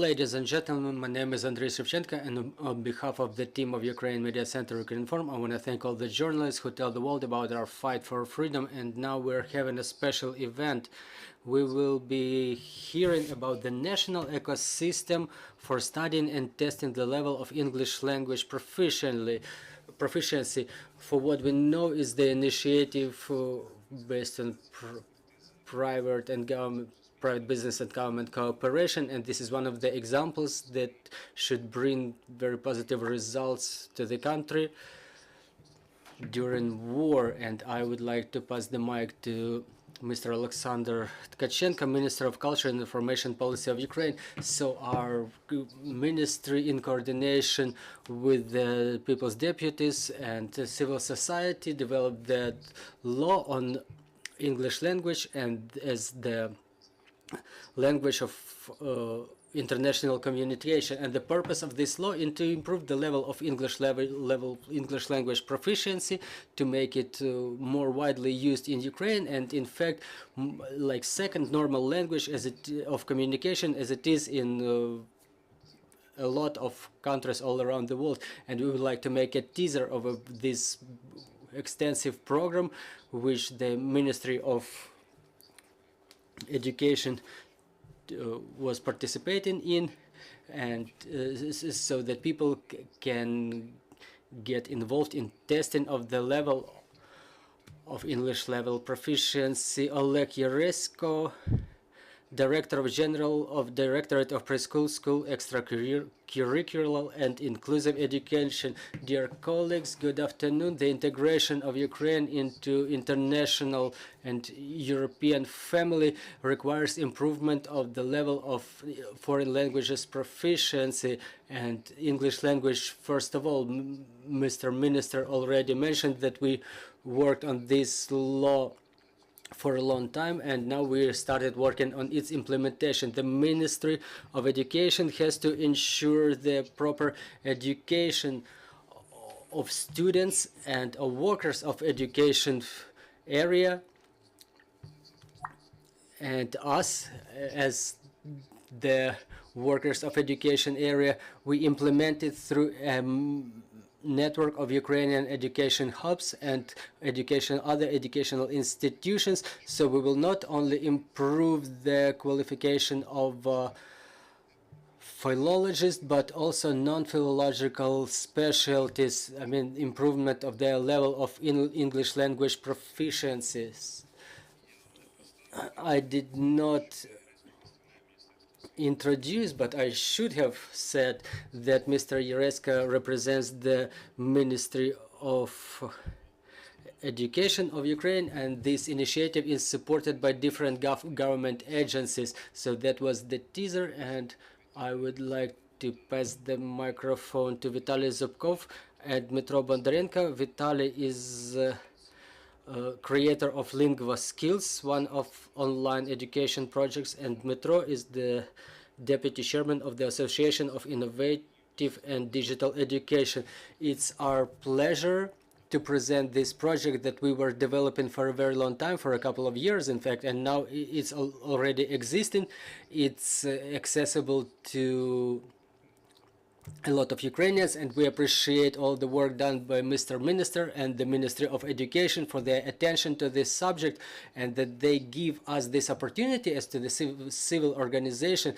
Ladies and gentlemen, my name is Andrei Shevchenko, and on behalf of the team of Ukraine Media Center Ukrinform, I want to thank all the journalists who tell the world about our fight for freedom. And now we're having a special event. We will be hearing about the national ecosystem for studying and testing the level of English language proficiency. For what we know is the initiative based on private and private business and government cooperation, and this is one of the examples that should bring very positive results to the country during war. And I would like to pass the mic to Mr. Oleksandr Tkachenko, Minister of Culture and Information Policy of Ukraine. So our ministry, in coordination with the people's deputies and civil society, developed that law on English language and as the language of international communication. And the purpose of this law is to improve the level of English English language proficiency, to make it more widely used in Ukraine, and in fact like second normal language of communication as it is in a lot of countries all around the world. And we would like to make a teaser of this extensive program which the Ministry of Education was participating in, and so that people can get involved in testing of the level of English level proficiency. Oleh Yeresko, Director General of Directorate of Preschool, School, Extracurricular and Inclusive Education. Dear colleagues, good afternoon. The integration of Ukraine into international and European family requires improvement of the level of foreign languages proficiency and English language. First of all, Mr. Minister already mentioned that we worked on this law for a long time, and now we started working on its implementation. The Ministry of Education has to ensure the proper education of students and of workers of education area, and us as the workers of education area, we implemented through network of Ukrainian education hubs and other educational institutions. So we will not only improve the qualification of philologists, but also non-philological specialties, I mean improvement of their level of English language proficiencies. I did not introduced, but I should have said that Mr. Yeresko represents the Ministry of Education of Ukraine, and this initiative is supported by different government agencies. So that was the teaser, and I would like to pass the microphone to Vitaly Zubkov and Dmytro Bondarenko. Vitaly is creator of Lingva.Skills, one of online education projects, and Dmytro is the deputy chairman of the Association of Innovative and Digital Education. It's our pleasure to present this project that we were developing for a very long time, for a couple of years in fact, and now it's already existing. It's accessible to a lot of Ukrainians, and we appreciate all the work done by Mr. Minister and the Ministry of Education for their attention to this subject, and that they give us this opportunity as to the civil organization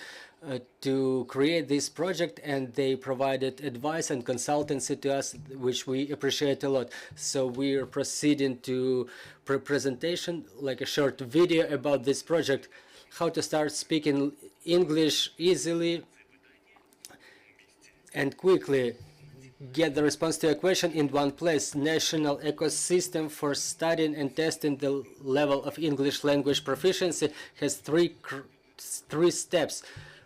to create this project, and they provided advice and consultancy to us, which we appreciate a lot. So we are proceeding to presentation, like a short video about this project, how to start speaking English easily and quickly, get the response to a question in one place. National ecosystem for studying and testing the level of English language proficiency has three steps.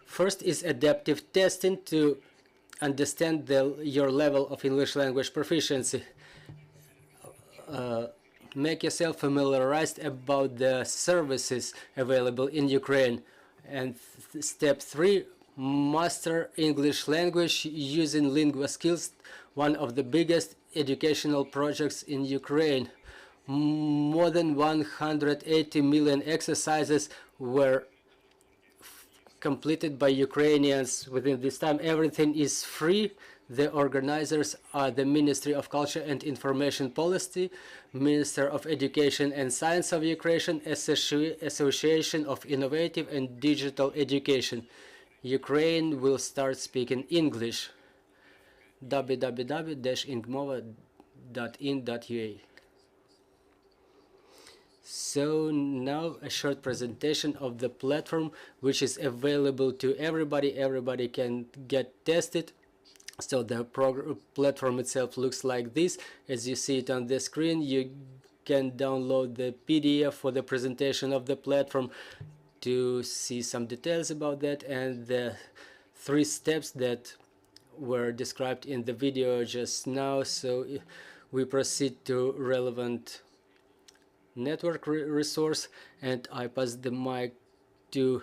First is adaptive testing to understand your level of English language proficiency. Make yourself familiarized about the services available in Ukraine. And step 3, master English language using Lingva.Skills, one of the biggest educational projects in Ukraine. More than 180 million exercises were completed by Ukrainians within this time. Everything is free. The organizers are the Ministry of Culture and Information Policy, Minister of Education and Science of Ukraine, Association of Innovative and Digital Education. Ukraine will start speaking English. www.ingmova.in.ua. So now a short presentation of the platform, which is available to everybody. Everybody can get tested. So the platform itself looks like this. As you see it on the screen, you can download the PDF for the presentation of the platform to see some details about that, and the 3 steps that were described in the video just now. So we proceed to relevant network resource, and I pass the mic to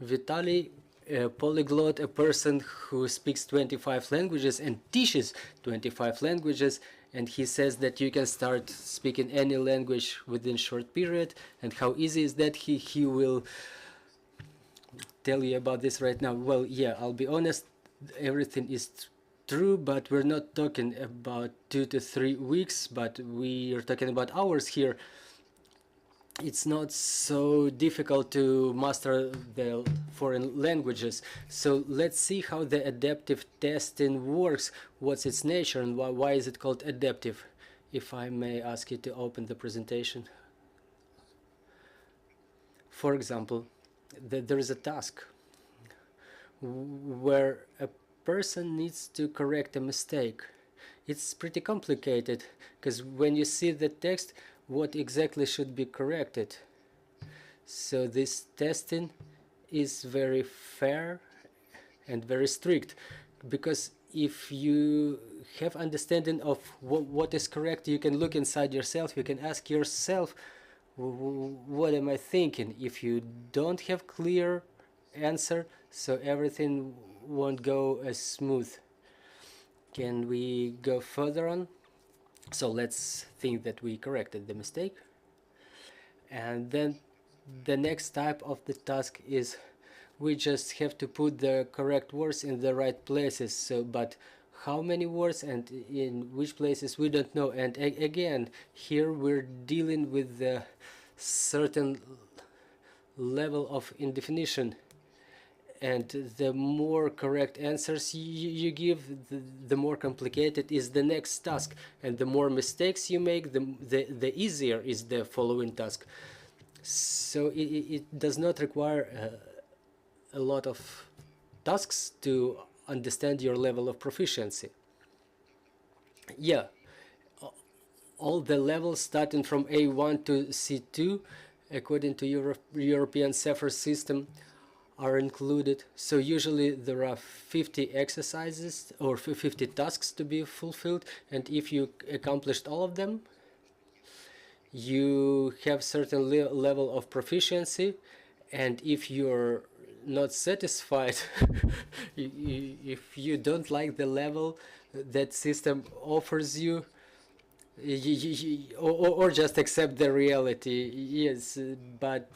Vitaly, a polyglot, a person who speaks 25 languages and teaches 25 languages, and he says that you can start speaking any language within short period. And how easy is that? He will tell you about this right now. Well, yeah, I'll be honest, everything is true, but we're not talking about 2 to 3 weeks, but we are talking about hours here. It's not so difficult to master the foreign languages. So let's see how the adaptive testing works, what's its nature, and why is it called adaptive. If I may ask you to open the presentation. For example, there is a task where a person needs to correct a mistake. It's pretty complicated, because when you see the text, what exactly should be corrected? So this testing is very fair and very strict, because if you have understanding of what is correct, you can look inside yourself, you can ask yourself, what am I thinking? If you don't have clear answer, so everything won't go as smooth. Can we go further on? So let's think that we corrected the mistake, and then the next type of the task is we just have to put the correct words in the right places. So but how many words and in which places, we don't know. And again, here we're dealing with the certain level of indefinition, and the more correct answers you give, the more complicated is the next task, and the more mistakes you make, the easier is the following task. So it does not require a lot of tasks to understand your level of proficiency. Yeah, all the levels starting from A1 to C2 according to European CEFR system are included. So usually there are 50 exercises or 50 tasks to be fulfilled, and if you accomplished all of them, you have certain level of proficiency. And if you're not satisfied, if you don't like the level that system offers you, or just accept the reality. Yes, but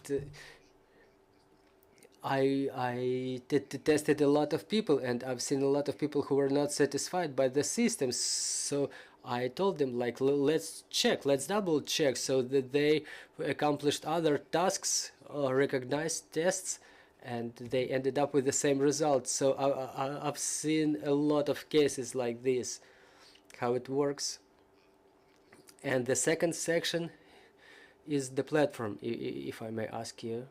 I tested a lot of people, and I've seen a lot of people who were not satisfied by the system. So I told them, like, let's check, let's double check, so that they accomplished other tasks or recognized tests, and they ended up with the same results. So I've seen a lot of cases like this, how it works. And the second section is the platform, if I may ask you.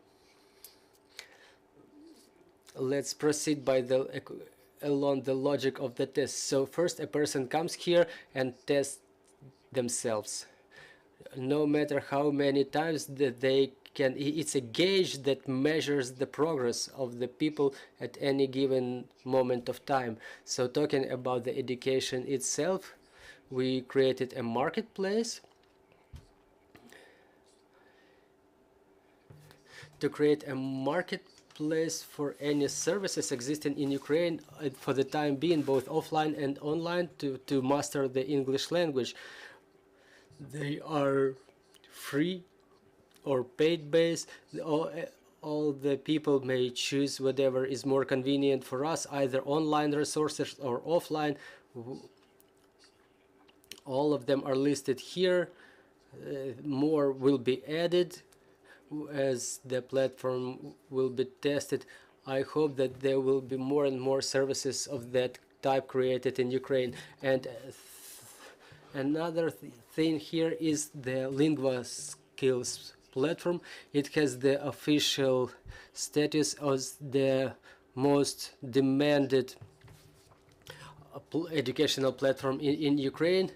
Let's proceed by along the logic of the test. So first a person comes here and tests themselves. No matter how many times that they can, it's a gauge that measures the progress of the people at any given moment of time. So talking about the education itself, we created a marketplace to create a marketplace for any services existing in Ukraine for the time being, both offline and online, to master the English language. They are free or paid based. all the people may choose whatever is more convenient for us, either online resources or offline. All of them are listed here. More will be added as the platform will be tested. I hope that there will be more and more services of that type created in Ukraine. And another thing here is the Lingva.Skills platform. It has the official status as the most demanded educational platform in Ukraine.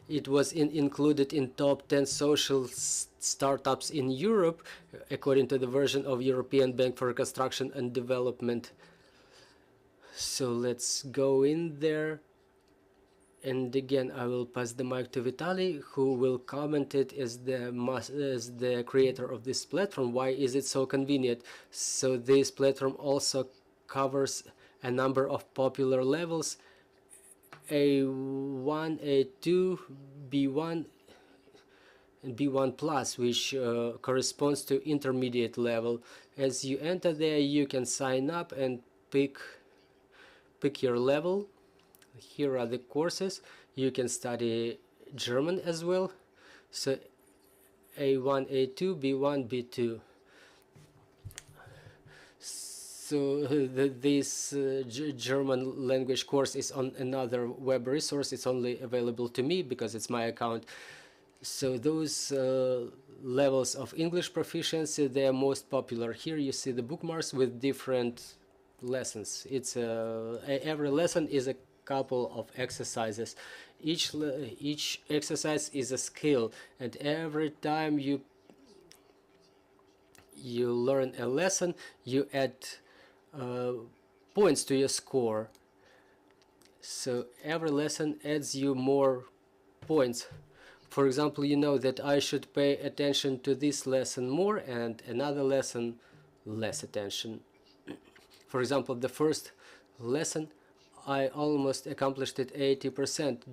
It was included in top 10 social startups in Europe, according to the version of European Bank for Reconstruction and Development. So let's go in there. And again, I will pass the mic to Vitaly, who will comment it as the creator of this platform. Why is it so convenient? So this platform also covers a number of popular levels: A1, A2, B1, and B1 plus, which corresponds to intermediate level. As you enter there, you can sign up and pick your level. Here are the courses. You can study German as well. So A1, A2, B1, B2. So this German language course is on another web resource. It's only available to me because it's my account. So those levels of English proficiency, they are most popular. Here you see the bookmarks with different lessons. It's every lesson is a couple of exercises. Each exercise is a skill, and every time you learn a lesson, you add points to your score. So every lesson adds you more points. For example, you know that I should pay attention to this lesson more and another lesson less attention. For example, the first lesson I almost accomplished it 80%,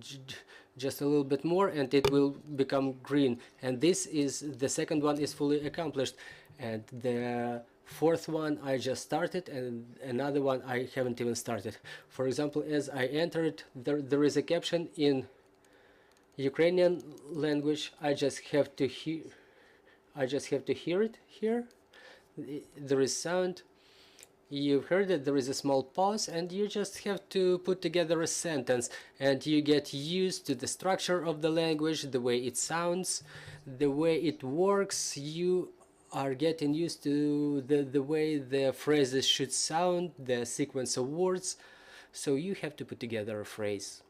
just a little bit more and it will become green. And this is the second one is fully accomplished, and the fourth one I just started, and another one I haven't even started. For example, as I entered, there is a caption in Ukrainian language. I just have to hear it here. There is sound. You've heard it, there is a small pause, and you just have to put together a sentence, and you get used to the structure of the language, the way it sounds, the way it works. You are getting used to the way the phrases should sound, the sequence of words. So you have to put together a phrase.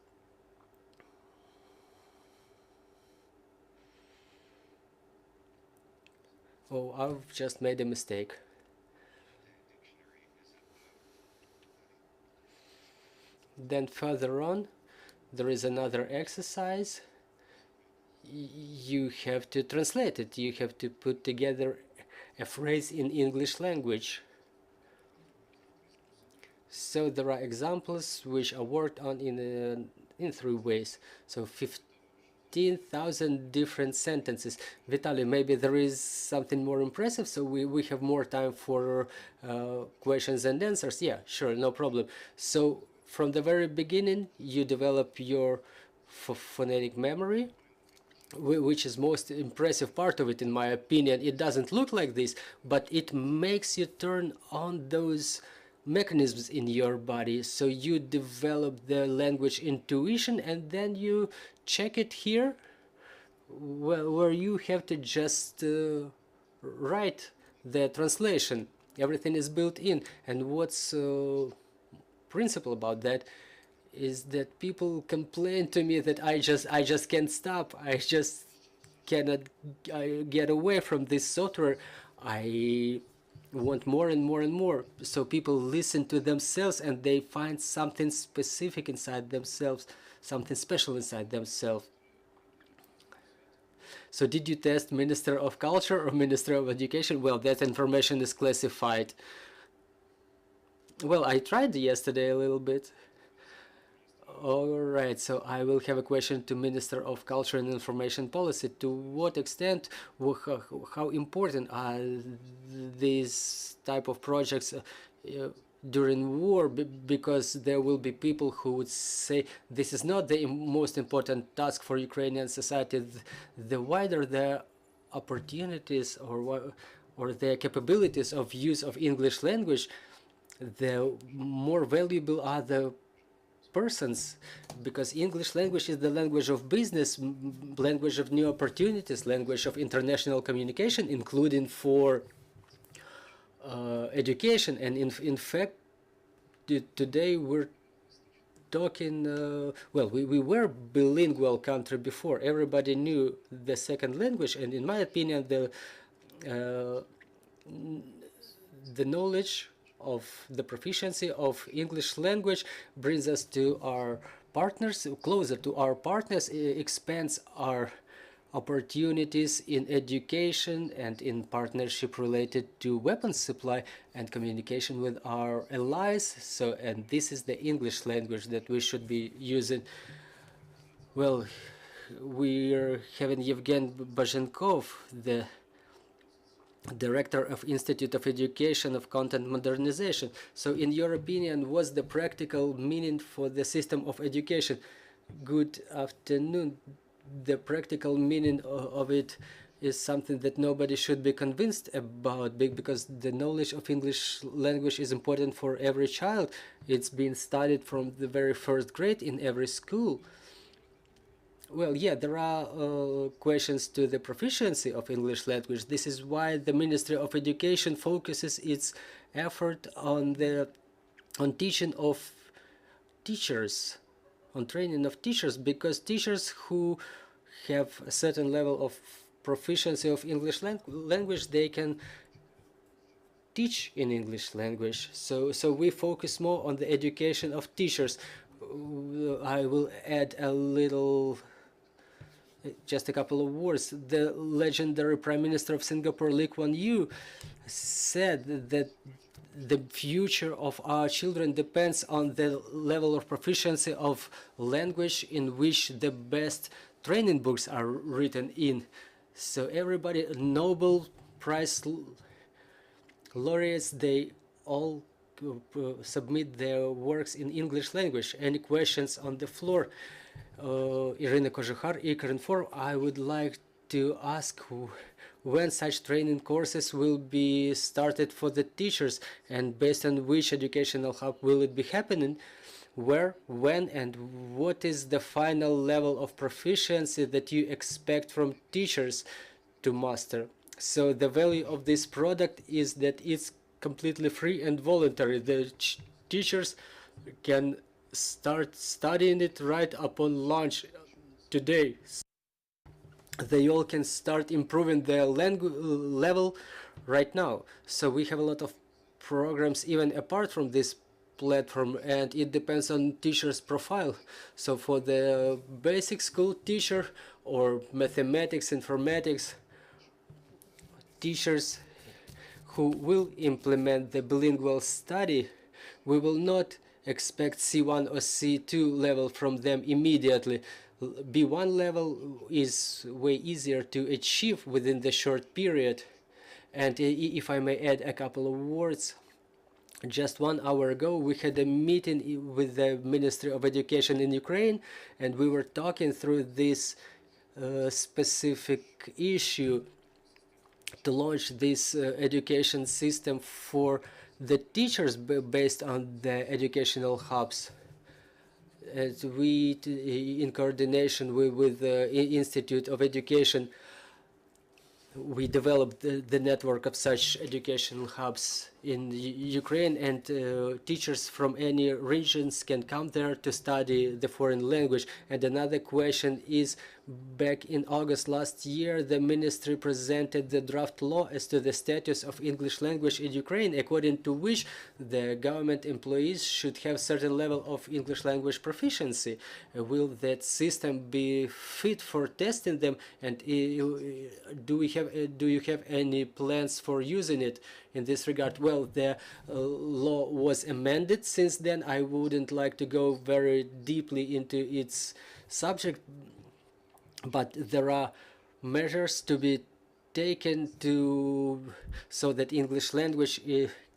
Oh, I've just made a mistake. Then further on, there is another exercise. You have to translate it. You have to put together a phrase in English language. So there are examples which are worked on in 3 ways. So 15,000 different sentences. Vitaly, maybe there is something more impressive, so we have more time for questions and answers. Yeah, sure, no problem. So from the very beginning, you develop your phonetic memory, which is most impressive part of it, in my opinion. It doesn't look like this, but it makes you turn on those mechanisms in your body. So you develop the language intuition, and then you check it here, where you have to just write the translation. Everything is built in. And what's principle about that is that people complain to me that I just can't stop. I just cannot get away from this software. I want more and more and more. So people listen to themselves and they find something specific inside themselves, something special inside themselves. So did you test Minister of Culture or Minister of Education? Well, that information is classified. Well, I tried yesterday a little bit. All right, so I will have a question to Minister of Culture and Information Policy. To what extent, how important are these type of projects during war? Because there will be people who would say this is not the most important task for Ukrainian society. The wider the opportunities or the capabilities of use of English language, the more valuable are the persons, because English language is the language of business, language of new opportunities, language of international communication, including for education. And in fact, today we're talking, well, we were bilingual country before. Everybody knew the second language, and in my opinion, the knowledge of the proficiency of English language brings us to our partners, closer to our partners, expands our opportunities in education and in partnership related to weapons supply and communication with our allies. So, and this is the English language that we should be using. Well, we're having Yevhen Bazhenkov, the Director of Institute of Education of Content Modernization. So in your opinion, what's the practical meaning for the system of education? Good afternoon. The practical meaning of it is something that nobody should be convinced about, because the knowledge of English language is important for every child. It's being studied from the very first grade in every school. Well, yeah, there are questions to the proficiency of English language. This is why the Ministry of Education focuses its effort on teaching of teachers, on training of teachers, because teachers who have a certain level of proficiency of English language, they can teach in English language. So we focus more on the education of teachers. I will add a little, just a couple of words. The legendary Prime Minister of Singapore, Lee Kuan Yew, said that the future of our children depends on the level of proficiency of language in which the best training books are written in. So everybody, Nobel Prize laureates, they all submit their works in English language. Any questions on the floor? Irina Kožihar, Ikran4, I would like to ask when such training courses will be started for the teachers, and based on which educational hub will it be happening, where, when, and what is the final level of proficiency that you expect from teachers to master. So the value of this product is that it's completely free and voluntary. The teachers can start studying it right upon launch today. They all can start improving their level right now. So we have a lot of programs even apart from this platform, and it depends on teacher's profile. So for the basic school teacher or mathematics, informatics teachers who will implement the bilingual study, we will not expect C1 or C2 level from them immediately. B1 level is way easier to achieve within the short period. And if I may add a couple of words, just 1 hour ago we had a meeting with the Ministry of Education in Ukraine, and we were talking through this specific issue to launch this education system for the teachers based on the educational hubs. As we, in coordination with the Institute of Education, we developed the network of such educational hubs in Ukraine, and teachers from any regions can come there to study the foreign language. And another question is, back in August last year, the ministry presented the draft law as to the status of English language in Ukraine, according to which the government employees should have certain level of English language proficiency. Will that system be fit for testing them, and do you have any plans for using it in this regard? Well, the law was amended since then. I wouldn't like to go very deeply into its subject, but there are measures to be taken so that English language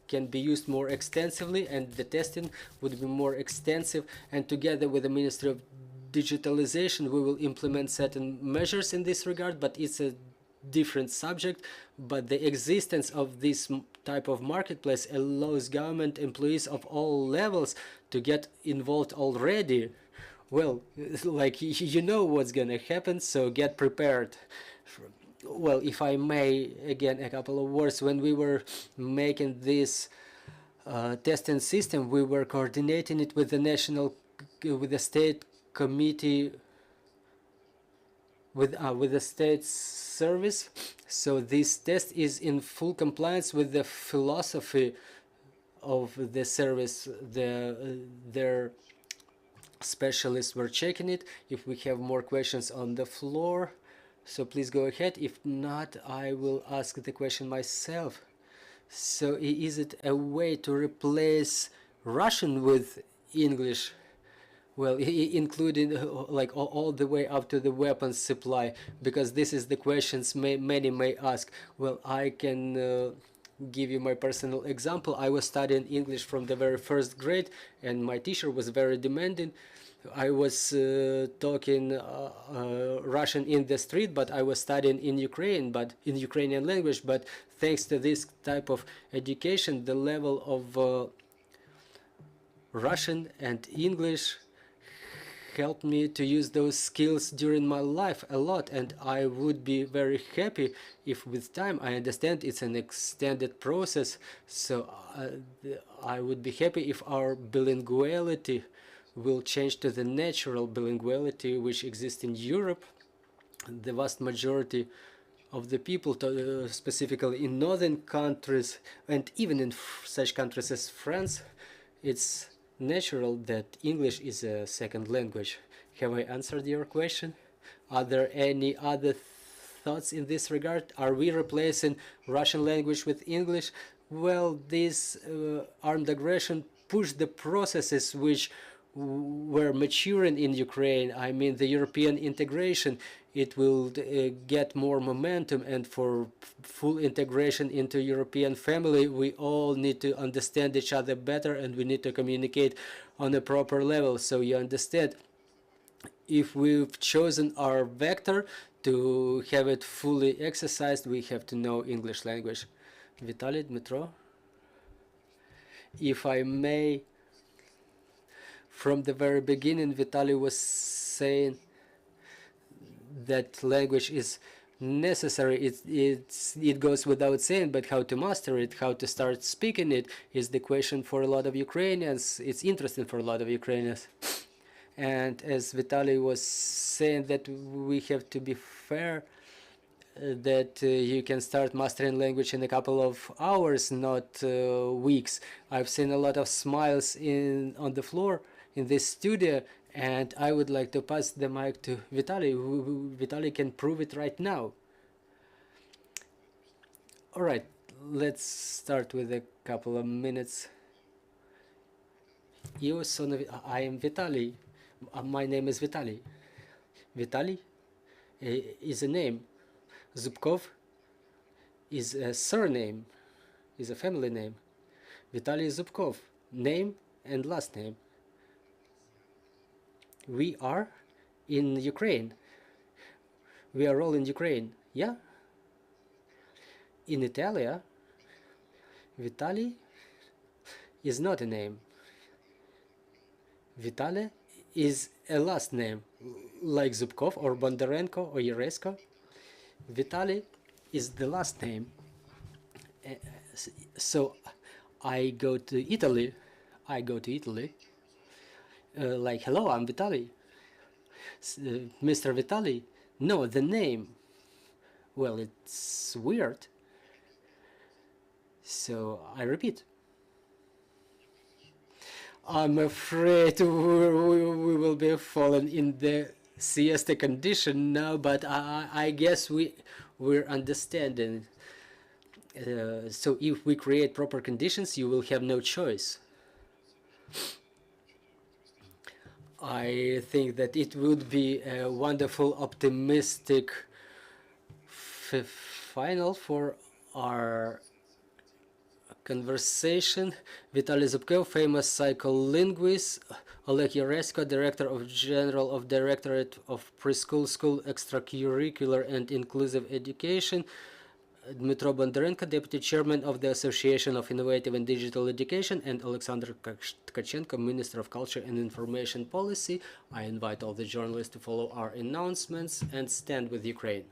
can be used more extensively, and the testing would be more extensive. And together with the Ministry of Digitalization, we will implement certain measures in this regard, but it's a different subject. But the existence of this type of marketplace allows government employees of all levels to get involved already. Well, like, you know what's gonna happen, so get prepared. Well, if I may, again, a couple of words. When we were making this testing system, we were coordinating it with the state committee, with the state service. So this test is in full compliance with the philosophy of the service. Their specialists were checking it. If we have more questions on the floor, so please go ahead. If not, I will ask the question myself. So is it a way to replace Russian with English? Well, including like all the way up to the weapons supply, because this is the questions many may ask. Well, I can give you my personal example. I was studying English from the very first grade, and my teacher was very demanding. I was talking Russian in the street, but I was studying in Ukraine, but in Ukrainian language. But thanks to this type of education, the level of Russian and English helped me to use those skills during my life a lot, and I would be very happy if with time, I understand it's an extended process, so I would be happy if our bilinguality will change to the natural bilinguality which exists in Europe. The vast majority of the people, specifically in northern countries, and even in such countries as France, it's natural that English is a second language. Have I answered your question? Are there any other thoughts in this regard? Are we replacing Russian language with English? Well, this armed aggression pushed the processes which were maturing in Ukraine. I mean, the European integration, it will get more momentum, and for full integration into European family, we all need to understand each other better, and we need to communicate on a proper level. So you understand, if we've chosen our vector to have it fully exercised, we have to know English language. Vitaly, Dmytro, if I may, from the very beginning, Vitaly was saying that language is necessary. It goes without saying, but how to master it, how to start speaking it, is the question for a lot of Ukrainians. It's interesting for a lot of Ukrainians. And as Vitaly was saying, that we have to be fair, that you can start mastering language in a couple of hours, not weeks. I've seen a lot of smiles on the floor in this studio, and I would like to pass the mic to Vitaly. Vitaly can prove it right now. All right, let's start with a couple of minutes. I am Vitaly. My name is Vitaly. Vitaly is a name. Zubkov is a surname, is a family name. Vitaly Zubkov, name and last name. We are in Ukraine. We are all in Ukraine, yeah? In Italia, Vitaly is not a name. Vitaly is a last name, like Zubkov or Bondarenko or Yeresko. Vitaly is the last name. So I go to Italy. Like, hello, I'm Vitaly. Mr. Vitaly. No, the name. Well, it's weird. So I repeat. I'm afraid we will be fallen in the siesta condition now, but I guess we're understanding. So if we create proper conditions, you will have no choice. I think that it would be a wonderful, optimistic final for our conversation. Vitaly Zubkov, famous psycholinguist, Oleh Yeresko, General of Directorate of Preschool, School, Extracurricular and Inclusive Education, Dmytro Bondarenko, Deputy Chairman of the Association of Innovative and Digital Education, and Oleksandr Tkachenko, Minister of Culture and Information Policy. I invite all the journalists to follow our announcements and stand with Ukraine.